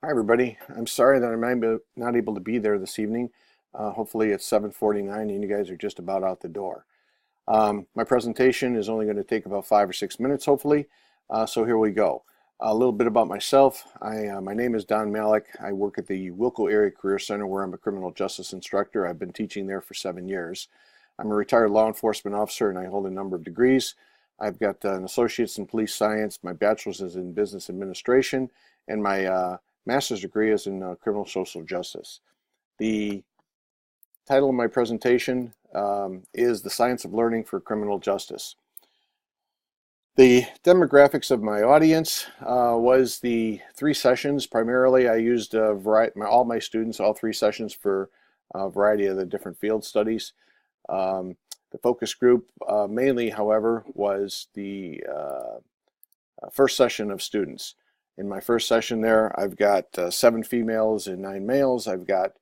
Hi everybody. I'm sorry that I'm not able to be there this evening. Hopefully it's 7:49 and you guys are just about out the door. My presentation is only going to take about 5 or 6 minutes, hopefully. So here we go. A little bit about myself. My name is Don Malik. I work at the Wilco Area Career Center where I'm a criminal justice instructor. I've been teaching there for 7 years. I'm a retired law enforcement officer and I hold a number of degrees. I've got an associate's in police science. My bachelor's is in business administration and my master's degree is in criminal social justice. The title of my presentation is The Science of Learning for Criminal Justice. The demographics of my audience was the 3 sessions. Primarily, I used all my students, all 3 sessions, for a variety of the different field studies. The focus group mainly, however, was the first session of students. In my first session there, I've got 7 females and 9 males. I've got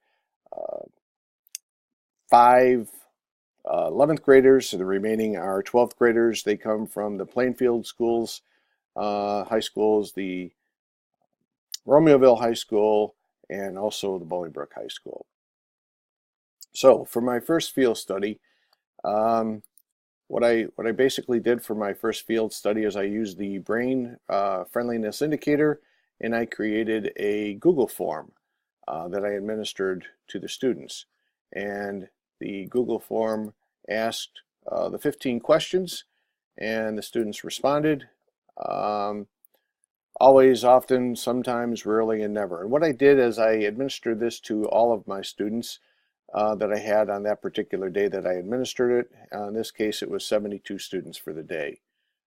5 11th graders, so the remaining are 12th graders. They come from the Plainfield schools, high schools, the Romeoville High School, and also the Bolingbrook High School. So for my first field study, what I basically did for my first field study is I used the brain friendliness indicator, and I created a Google form that I administered to the students. And the Google form asked the 15 questions, and the students responded. Always, often, sometimes, rarely, and never. And what I did is I administered this to all of my students that I had on that particular day that I administered it. In this case, it was 72 students for the day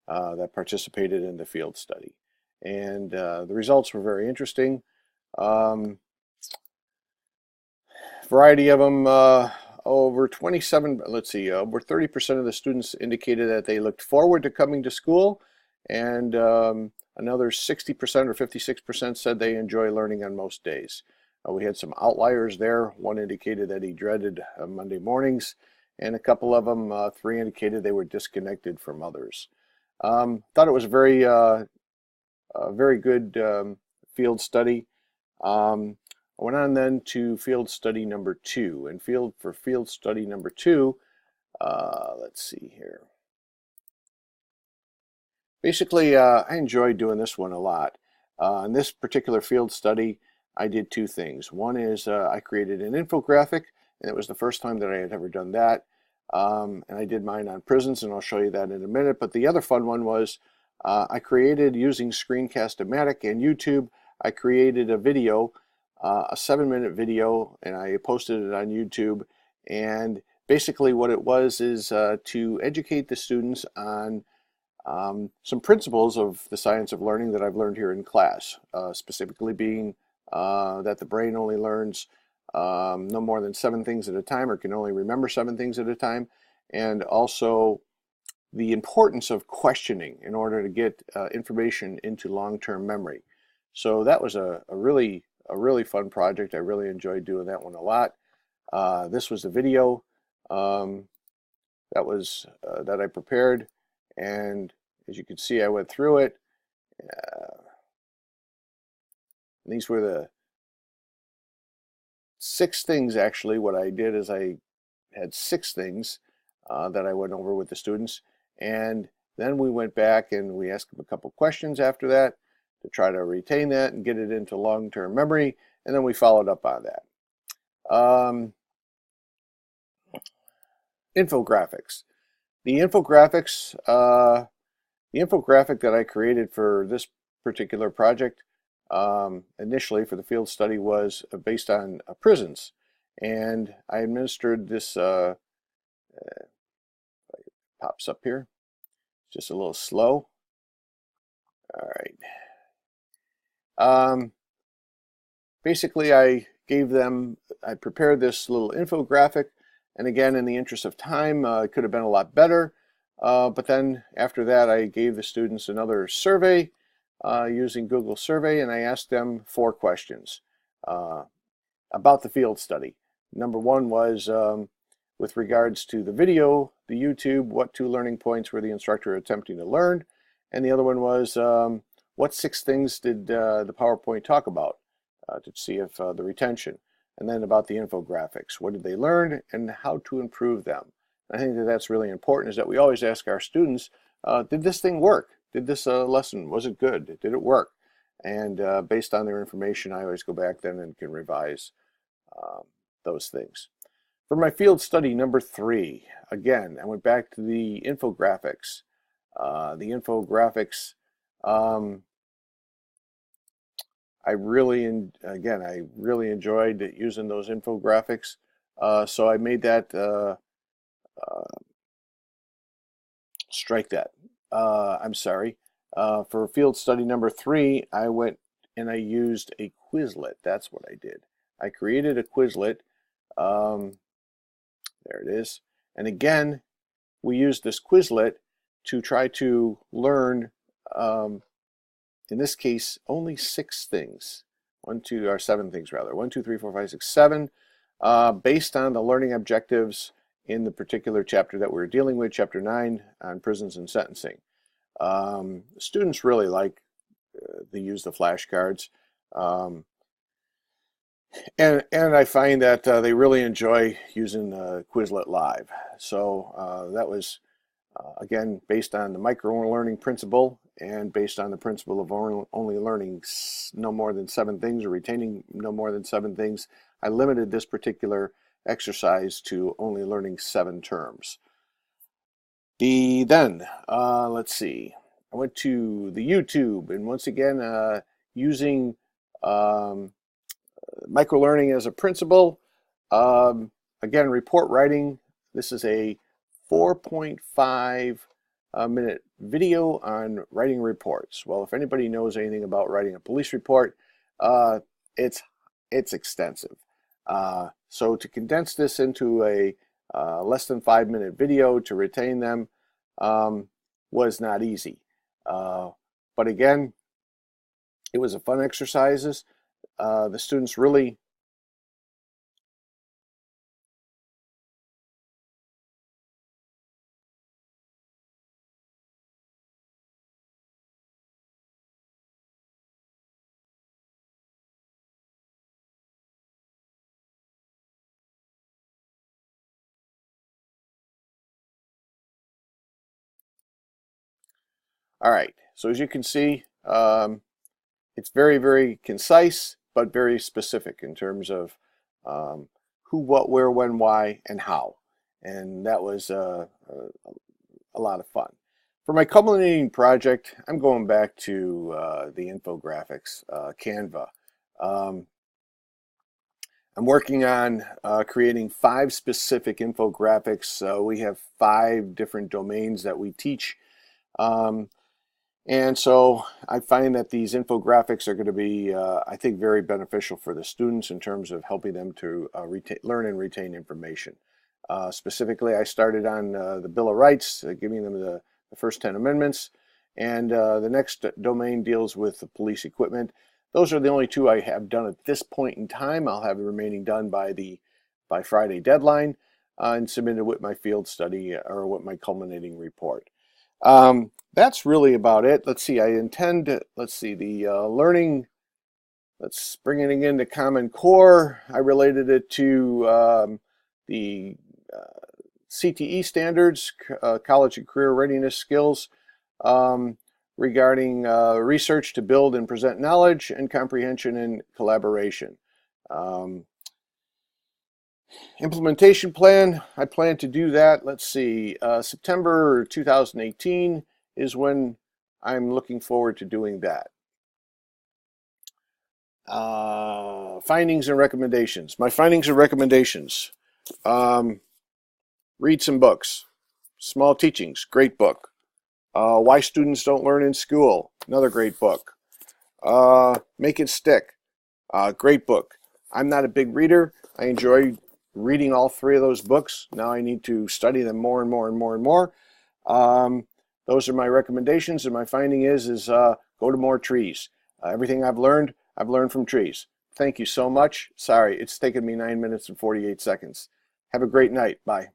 that participated in the field study. And the results were very interesting. Variety of them, over 30% of the students indicated that they looked forward to coming to school, and another 60% or 56% said they enjoy learning on most days. We had some outliers there. One indicated that he dreaded Monday mornings, and a couple of them, 3 indicated they were disconnected from others. Thought it was a very good field study. I went on then to field study number 2, and for field study number 2, let's see here. Basically, I enjoyed doing this one a lot. In this particular field study, I did 2 things. One is I created an infographic, and it was the first time that I had ever done that. And I did mine on prisons, and I'll show you that in a minute. But the other fun one was I created, using Screencast-O-Matic and YouTube, I created a video, a 7-minute video, and I posted it on YouTube. And basically what it was is to educate the students on some principles of the science of learning that I've learned here in class, specifically being that the brain only learns no more than 7 things at a time, or can only remember 7 things at a time, and also the importance of questioning in order to get information into long-term memory. So that was a really fun project. I really enjoyed doing that one a lot. This was the video that I prepared, and as you can see, I went through it. These were the 6 things, actually. What I did is I had 6 things that I went over with the students, and then we went back and we asked them a couple questions after that to try to retain that and get it into long-term memory, and then we followed up on that. Infographics. The infographic that I created for this particular project initially for the field study was based on prisons, and I administered this. Pops up here, just a little slow. All right. Basically, I prepared this little infographic, and again, in the interest of time, it could have been a lot better. But then after that, I gave the students another survey using Google Survey, and I asked them 4 questions about the field study. Number 1 was with regards to the video, the YouTube, what 2 learning points were the instructor attempting to learn? And the other one was what 6 things did the PowerPoint talk about? to see if the retention. And then about the infographics. What did they learn and how to improve them? I think that that's really important, is that we always ask our students, did this thing work? Did this lesson, was it good? Did it work? And based on their information, I always go back then and can revise those things. For my field study number 3, again, I went back to the infographics. I really enjoyed using those infographics. So I made that, strike that. I'm sorry. For field study number 3, I went and I used a Quizlet. That's what I did. I created a Quizlet. There it is. And again, we used this Quizlet to try to learn, in this case, only 6 things. 7 things rather. 1, 2, 3, 4, 5, 6, 7, based on the learning objectives in the particular chapter that we're dealing with, Chapter 9 on prisons and sentencing. Students really like to use the flashcards. And I find that they really enjoy using Quizlet Live. So that was, again, based on the micro-learning principle and based on the principle of only learning no more than 7 things or retaining no more than 7 things. I limited this particular exercise to only learning 7 terms. Let's see, I went to the YouTube, and once again, using micro-learning as a principle. Again, report writing. This is a 4.5 minute video on writing reports. Well, if anybody knows anything about writing a police report, it's extensive. So to condense this into a less than 5 minute video to retain them was not easy. But again, it was a fun exercise. The students really all right, so as you can see, it's very, very concise, but very specific in terms of who, what, where, when, why, and how. And that was a lot of fun. For my culminating project, I'm going back to the infographics, Canva. I'm working on creating 5 specific infographics. We have 5 different domains that we teach. And so I find that these infographics are going to be, I think, very beneficial for the students in terms of helping them to learn and retain information. Specifically, I started on the Bill of Rights, giving them the first 10 amendments, and the next domain deals with the police equipment. Those are the only 2 I have done at this point in time. I'll have the remaining done by Friday deadline and submitted with my field study or with my culminating report. That's really about it. Let's see, the learning, let's bring it into Common Core. I related it to the CTE standards, college and career readiness skills, regarding research to build and present knowledge and comprehension and collaboration. Implementation plan, I plan to do that. Let's see, September 2018 is when I'm looking forward to doing that. Findings and recommendations. My findings and recommendations. Read some books. Small Teachings, great book. Why Students Don't Learn in School, another great book. Make It Stick, great book. I'm not a big reader. I enjoy reading all 3 of those books. Now I need to study them more and more and more and more. Those are my recommendations, and my finding is go to more trees. Everything I've learned from trees. Thank you so much. Sorry, it's taken me 9 minutes and 48 seconds. Have a great night. Bye.